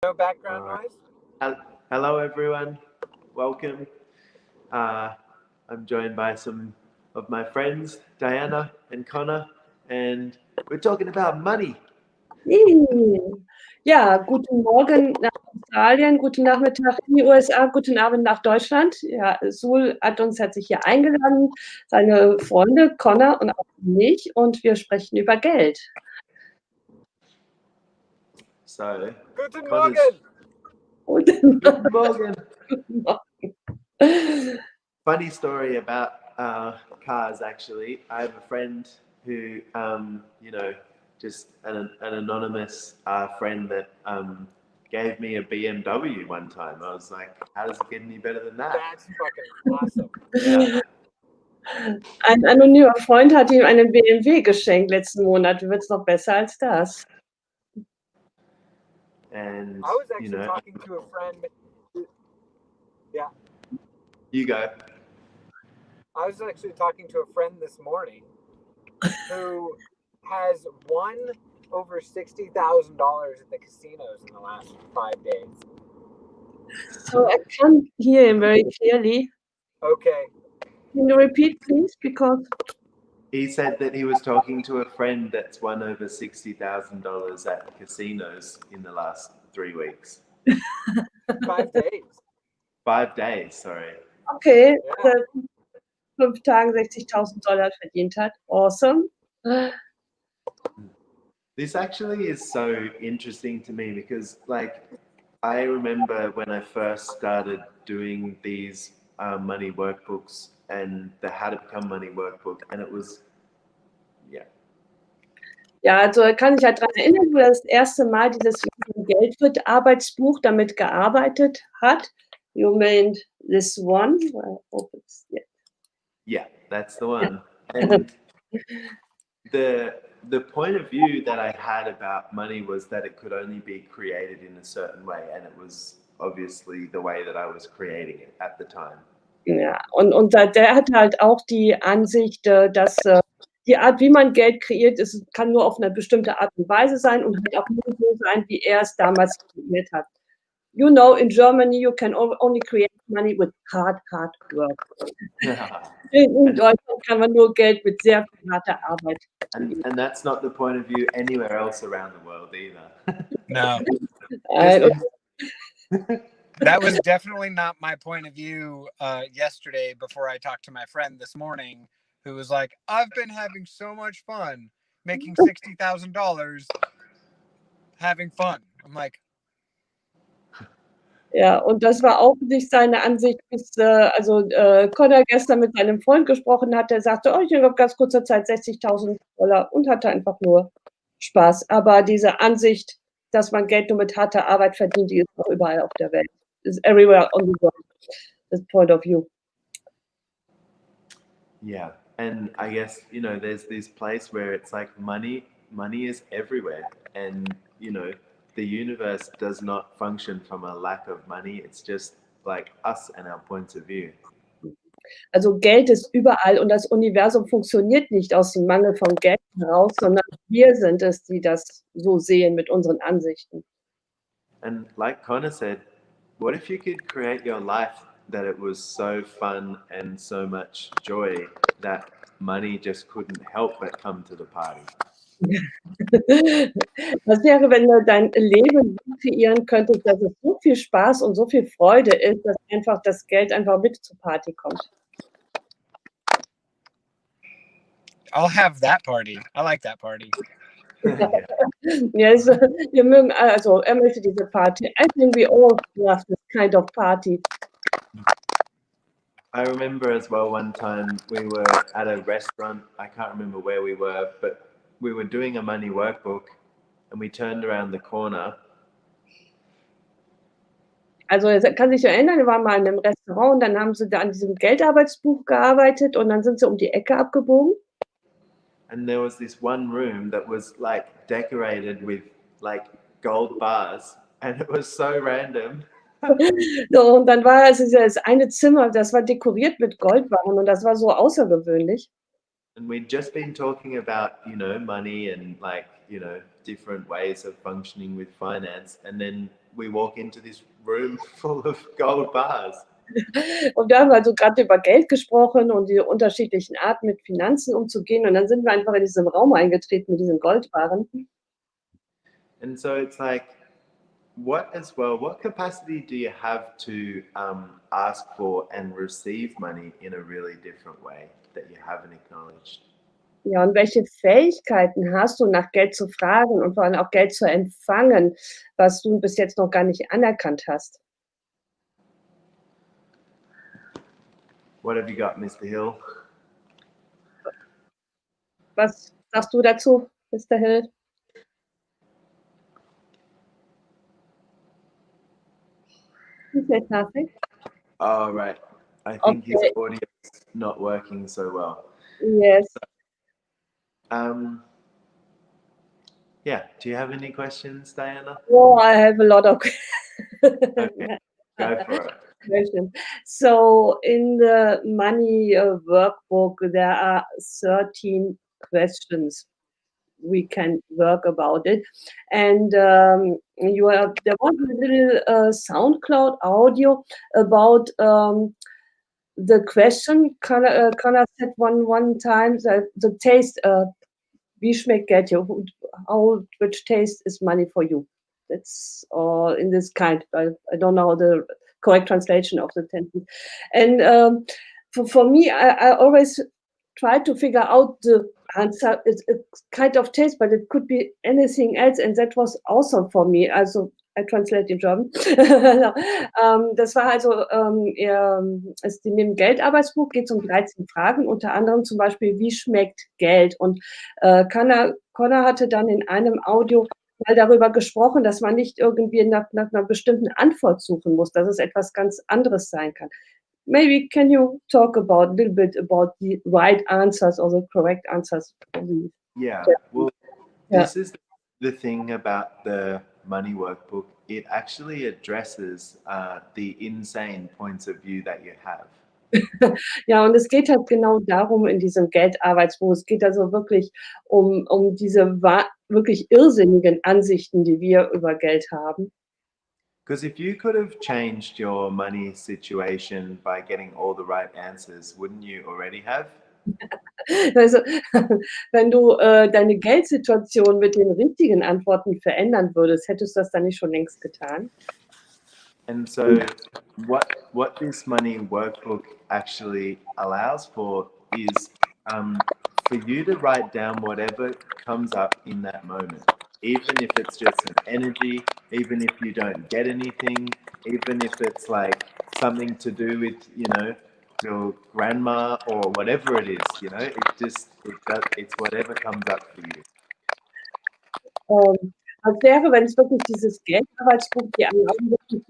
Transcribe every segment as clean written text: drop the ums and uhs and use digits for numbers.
No background noise? Hello, everyone. Welcome. I'm joined by some of my friends, Diana and Connor, and we're talking about money. Ja, guten Morgen nach Australien, guten Nachmittag in die USA, guten Abend nach Deutschland. Ja, Sul hat uns herzlich hier eingeladen, seine Freunde Connor und auch mich, und wir sprechen über Geld. So, Guten Connor's- Morgen! Guten Morgen. Guten Morgen. Funny story about cars, actually. I have a friend who, just an anonymous friend that gave me a BMW one time. I was like, how does it get any better than that? That's fucking awesome. Yeah. Ein anonymer Freund hat ihm einen BMW geschenkt letzten Monat. Wie wird's noch besser als das? And, I was actually talking to a friend. Yeah. You go. I was actually talking to a friend this morning who has won over $60,000 at the casinos in the last 5 days. So I can't hear him very clearly. Okay. Can you repeat, please? Because He said that he was talking to a friend that's won over $60,000 at casinos in the last 3 weeks. 5 days. 5 days, sorry. okay, Yeah. 5 Tagen $60.000 verdient hat. Awesome. This actually is so interesting to me because, I remember when I first started doing these money workbooks and the How to Become Money workbook, and it was, Ja, also er kann sich halt daran erinnern, wo er das erste Mal dieses Geld wird Arbeitsbuch damit gearbeitet hat. You mean this one? I hope it's, Yeah, that's the one. And the point of view that I had about money was that it could only be created in a certain way, and it was obviously the way that I was creating it at the time. Ja, und der hat halt auch die Ansicht, dass die Art, wie man Geld kreiert, kann nur auf eine bestimmte Art und Weise sein und halt auch nur so sein, wie er es damals kreiert hat. You know, in Germany you can only create money with hard work. In Deutschland kann man nur Geld mit sehr viel harter Arbeit. And that's not the point of view anywhere else around the world either. No. That was definitely not my point of view yesterday before I talked to my friend this morning who was like, I've been having so much fun making $60,000 having fun. I'm like, Ja, und das war auch nicht seine Ansicht, bis Connor gestern mit seinem Freund gesprochen hat, der sagte, oh, ich habe ganz kurzer Zeit $60.000 und hatte einfach nur Spaß. Aber diese Ansicht, dass man Geld nur mit harter Arbeit verdient, die ist auch überall auf der Welt. Is everywhere on the world, this point of view. Yeah, and I guess, there's this place where it's like money is everywhere, and, the universe does not function from a lack of money. It's just like us and our points of view. Also Geld ist überall und das Universum funktioniert nicht aus dem Mangel von Geld heraus, sondern wir sind es, die das so sehen mit unseren Ansichten. And like Connor said, what if you could create your life that it was so fun and so much joy that money just couldn't help but come to the party? Was wäre, wenn du dein Leben so kreieren könntest, dass es so viel Spaß und so viel Freude ist, dass einfach das Geld einfach mit zur Party kommt? I'll have that party. I like that party. Ja, wir mögen, also er möchte diese Party. I think we all love this kind of party. I remember as well one time we were at a restaurant. I can't remember where we were, but we were doing a money workbook and we turned around the corner. Also er kann sich erinnern, wir waren mal in einem Restaurant und dann haben sie da an diesem Geldarbeitsbuch gearbeitet und dann sind sie um die Ecke abgebogen. And there was this one room that was decorated with gold bars, and it was so random. So, und dann war es das eine Zimmer, das war dekoriert mit Goldbarren und das war so außergewöhnlich. And we'd just been talking about, money and different ways of functioning with finance. And then we walk into this room full of gold bars. Und wir haben also gerade über Geld gesprochen und die unterschiedlichen Arten, mit Finanzen umzugehen. Und dann sind wir einfach in diesem Raum eingetreten mit diesen Goldbarren. And so it's like, what capacity do you have to ask for and receive money in a really different way that you haven't acknowledged? Ja, und welche Fähigkeiten hast du, nach Geld zu fragen und vor allem auch Geld zu empfangen, was du bis jetzt noch gar nicht anerkannt hast? What have you got, Mr. Hill? Was sagst du dazu, Mr. Hill? He said nothing. Oh, right. I think his Okay. audio is not working so well. Yes. Yeah. Do you have any questions, Diana? Oh, I have a lot of Okay, go for it. questions. So in the money workbook, there are 13 questions we can work about it. And there was a little SoundCloud audio about the question. Connor said one time that the taste, wie schmeckt Geld hier? Which taste is money for you? That's in this kind. I don't know the correct translation of the sentence. And for me, I always try to figure out the answer. It's a kind of taste, but it could be anything else. And that was awesome for me. Also, I translate in German. Das war also, in dem Geldarbeitsbuch geht es um 13 Fragen, unter anderem zum Beispiel, wie schmeckt Geld? Und Connor hatte dann in einem Audio mal darüber gesprochen, dass man nicht irgendwie nach einer bestimmten Antwort suchen muss, dass es etwas ganz anderes sein kann. Maybe can you talk a little bit about the right answers or the correct answers? Yeah. Well, Yeah. this is the thing about the money workbook. It actually addresses the insane points of view that you have. Ja, und es geht halt genau darum in diesem Geldarbeitsbuch. Es geht also wirklich um diese wirklich irrsinnigen Ansichten, die wir über Geld haben. Because if you could have changed your money situation by getting all the right answers, wouldn't you already have? Also, wenn du deine Geldsituation mit den richtigen Antworten verändern würdest, hättest du das dann nicht schon längst getan? And so what this money workbook actually allows for is for you to write down whatever comes up in that moment, even if it's just an energy, even if you don't get anything, even if it's like something to do with, your grandma or whatever it is, it's whatever comes up for you. Was wäre, wenn es wirklich dieses Geldarbeitsbuch dir erlauben würde,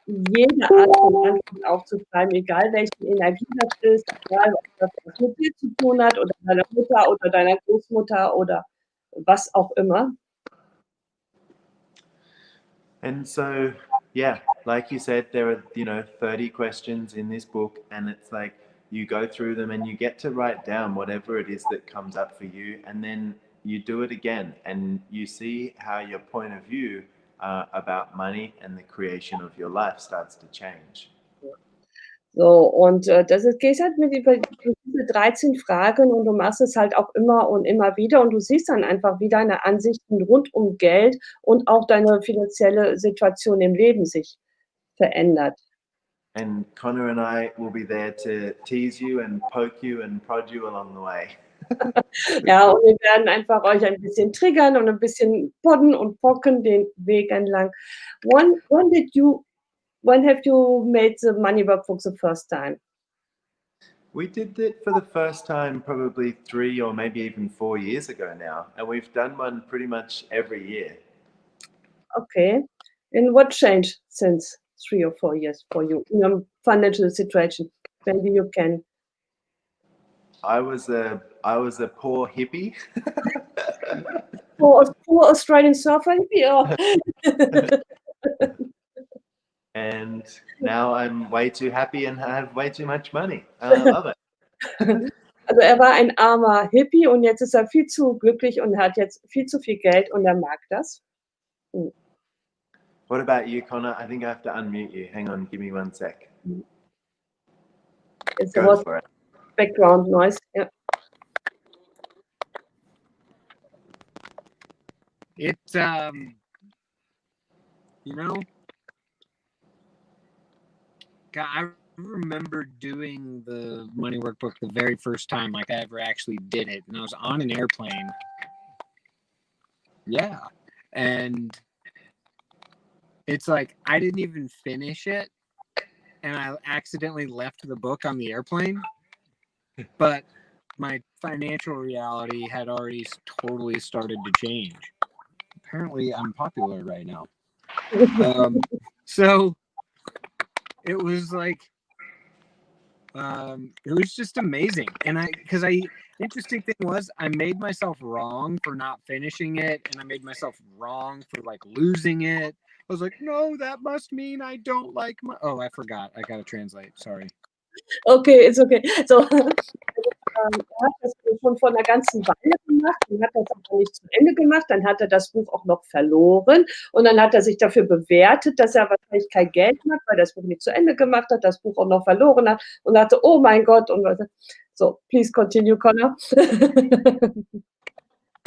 jede Art von Antwort aufzuschreiben, egal welche Energie das ist, egal ob das was mit dir zu tun hat oder deiner Mutter oder deiner Großmutter oder was auch immer. And so, yeah, like you said, there are, 30 questions in this book, and it's like you go through them and you get to write down whatever it is that comes up for you, and then you do it again, and you see how your point of view about money and the creation of your life starts to change. So, und geht halt mit diese 13 Fragen und du machst es halt auch immer und immer wieder und du siehst dann einfach, wie deine Ansichten rund um Geld und auch deine finanzielle Situation im Leben sich verändert. And Connor and I will be there to tease you and poke you and prod you along the way. Ja, und wir werden einfach euch ein bisschen triggern und ein bisschen podden und pocken den Weg entlang. When have you made the money workbook the first time? We did it for the first time probably 3 or maybe even 4 years ago now, and we've done one pretty much every year. Okay. And what changed since 3 or 4 years for you in your financial situation? Maybe you can. I was a poor hippie. Poor Australian surfer. Yeah. And now I'm way too happy and have way too much money. I love it. Also er war ein armer Hippie und jetzt ist er viel zu glücklich und hat jetzt viel zu viel Geld und er mag das. What about you, Connor? I think I have to unmute you. Hang on, give me 1 sec. It's Go about for it. background noise. Yeah. It's you know, God, I remember doing the money workbook the very first time, like I ever actually did it, and I was on an airplane. Yeah, and it's like I didn't even finish it, and I accidentally left the book on the airplane, but my financial reality had already totally started to change. Apparently, I'm popular right now. So it was like, it was just amazing. And interesting thing was I made myself wrong for not finishing it, and I made myself wrong for like losing it. I was like, no, that must mean I don't like my. Oh, I forgot. I gotta translate. Sorry. Okay, it's okay. So, er hat das schon vor einer ganzen Weile gemacht und hat das aber nicht zu Ende gemacht. Dann hat er das Buch auch noch verloren und dann hat er sich dafür bewertet, dass er wahrscheinlich kein Geld hat, weil er das Buch nicht zu Ende gemacht hat, das Buch auch noch verloren hat und dachte, oh mein Gott. Und so, please continue, Connor.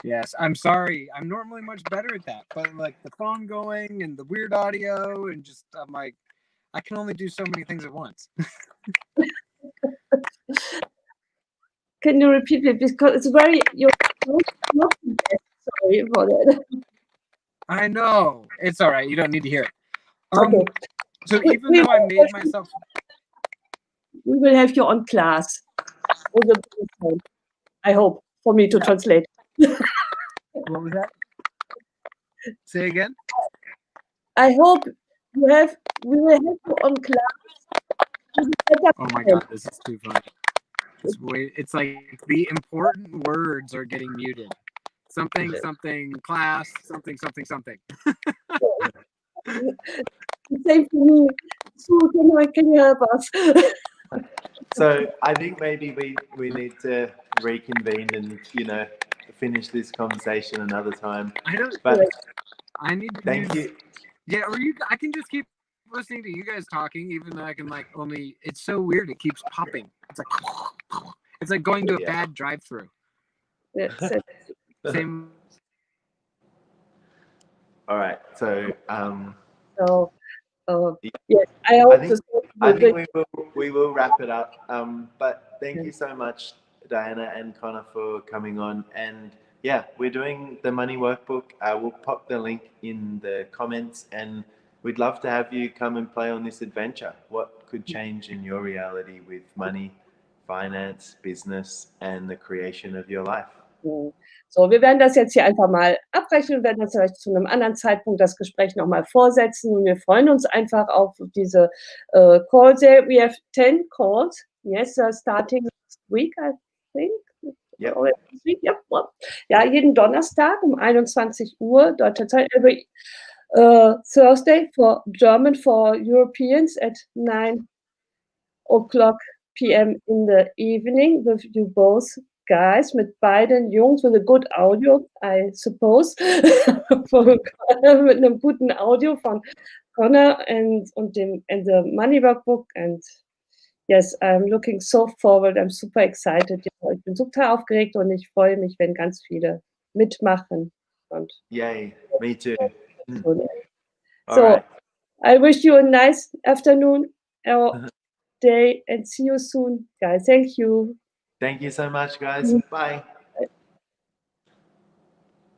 Yes, I'm sorry. I'm normally much better at that, but like the phone going and the weird audio and just I'm like, I can only do so many things at once. Can you repeat it? Because it's very, you're not the best. Sorry for that. I know. It's all right. You don't need to hear it. Okay. So even though I made myself... We will have you on class. I hope, for me to translate. What was that? Say again? I hope we will have you on class. Oh my God, this is too funny. It's like the important words are getting muted. Something, something, class, something, something, something. Same for me. So can you help us? So I think maybe we need to reconvene and, you know, finish this conversation another time. I need to thank you. Yeah, or I can just keep listening to you guys talking, even though I can like only. It's so weird. It keeps popping. It's like going to a bad drive-through. Same. All right. So yes, I think we will wrap it up. But thank you so much, Diana and Connor, for coming on. And yeah, we're doing the money workbook. We'll pop the link in the comments, and we'd love to have you come and play on this adventure. What could change in your reality with money, finance, business, and the creation of your life? So, wir werden das jetzt hier einfach mal abbrechen und werden das vielleicht zu einem anderen Zeitpunkt das Gespräch nochmal vorsetzen. Und wir freuen uns einfach auf diese Calls. We have 10 calls. Yes, starting next week, I think. Yep. Ja, jeden Donnerstag um 21 Uhr deutscher Zeit. Every Thursday for German for Europeans at 9 o'clock p.m. in the evening with you both guys, mit beiden Jungs, with a good audio, I suppose, mit einem guten Audio von Connor and the Money Workbook. And yes, I'm looking so forward. I'm super excited. Ja, ich bin super aufgeregt und ich freue mich, wenn ganz viele mitmachen. Und yay, me too. So, right. I wish you a nice afternoon or day and see you soon, guys. Thank you. Thank you so much, guys. Bye.